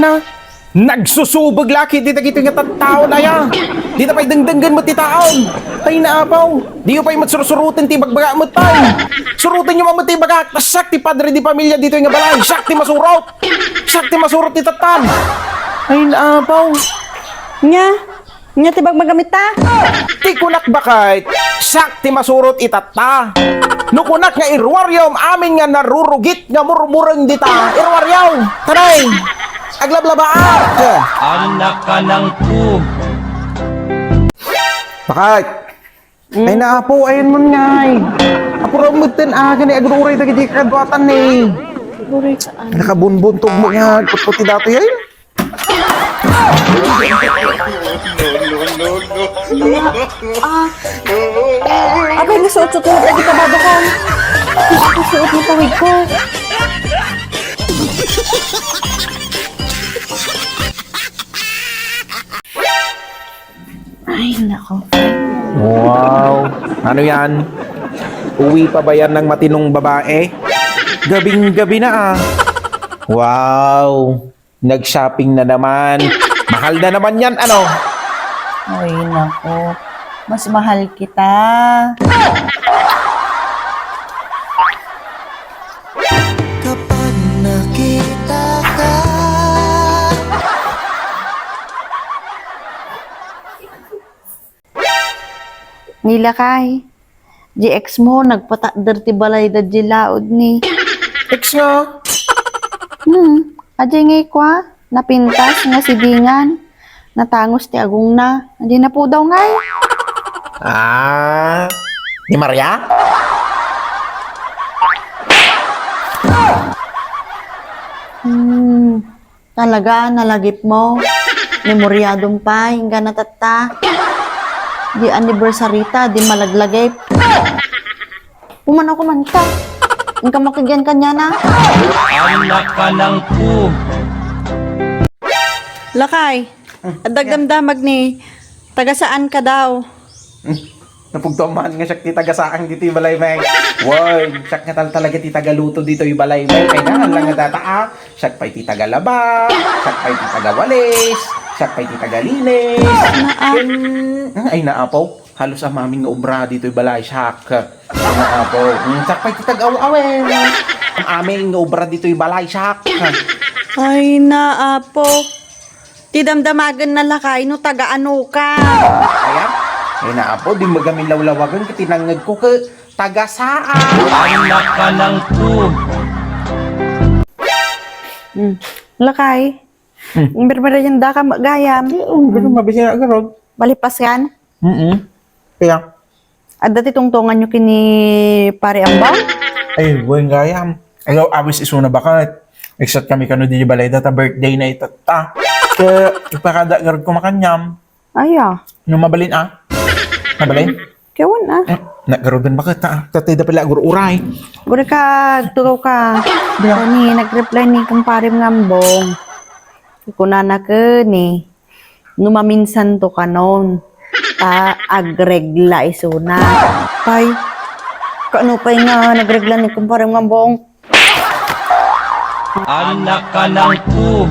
na. Nagsusubog laki, di na kita nga tao na ya. Di na pa'y dangdanggan mo ti taon. Ay naapaw, di ko pa'y matsurusurutin ti bagbaga mo tayo. Surutin nyo mo ti baga, nasak ti padre di pamilya dito yung balay. Sak ti masurot. Sak ti masurot ti tatan. Ay naapaw. Nya tibag magamit ta? Ti kunak bakit, sak ti masurot itata. No kunak nga irwaryom, amin nga narurugit nga murmurang dita. Irwaryom, tanay. Aglablabaak! Anak ka ng pug. Bakit? Ay naapo, ayun mo nga eh. Apuro mo din akin eh, agururay na giti kadwatan eh. Buray saan? Nakabunbuntog mo nga, putputi dato yan. Abay, nasuot-suot mo lagi kabado ko. Nasuot mo tawid ko. Ay, nako. Wow! Ano yan? Uwi pa ba yan ng matinong babae? Gabing-gabi na ah. Wow! Nag-shopping na naman. Mahal na naman yan, ano? Ay, nako. Mas mahal kita. Kapag nakita ka, Nilakay. GX mo, nagpata-dirty balay da jilaod ni. Ex nga. Adi ngay kwa, napintas nga sidingan. Natangos ti agong na. Adi na po daw ngay. Ah, ni Maria? Talaga, nalagip mo. Memoryadong pa, hingga natata. Di anniversary ta, di malaglagip. Umano ko man ka. Hingga makigyan kanya na. Anak ka ng pug. Lakay, adagdamdamag ni, taga saan ka daw? Napugtuman nga siya ti taga-saang dito yung balay may. Wow, siya nga talaga ti tagaluto dito yung balay may. Kaya nga lang nga dataa. Siya pa'y ti tagalaba, siya pa'y ti tagawalis, siya pa'y ti tagalinis. Ay naapaw, halos ang maming obra dito yung balay. Siya naapaw. Siya pa'y ti tagaw-awen. Ang aming obra dito yung balay. Siya. Ay, naapo. Ti damdamagan na lakay, no taga ano ka? Kaya, ay naapaw, di magamin lawlawagan katinangag ko ka taga-saan. Anak ka ng pug. Lakay, berbeda yung daka magayam. Ganun mabisi na agarod. Balipas yan. Kaya, At dati tungtungan nyo kini pare ambang? ay, buwan gayam. Ayaw, awis isuna bakat. Except kami kano di balay data birthday na itata. Kaya, ipakada garod ko makanyam. Aya, Nung mabalin ah. Mabalin? kewan ah. Nagarodan bakat ah. Tatay da pala agur uray. Gure ka, tugaw ka. Ni, nag-reply ni kumpare ngambong. Ikunana ka ni. Numaminsan to kanon. Agregla isuna. Tay, kaano pa nga nagregla ni kumpare ngambong? Anak ka ng pug.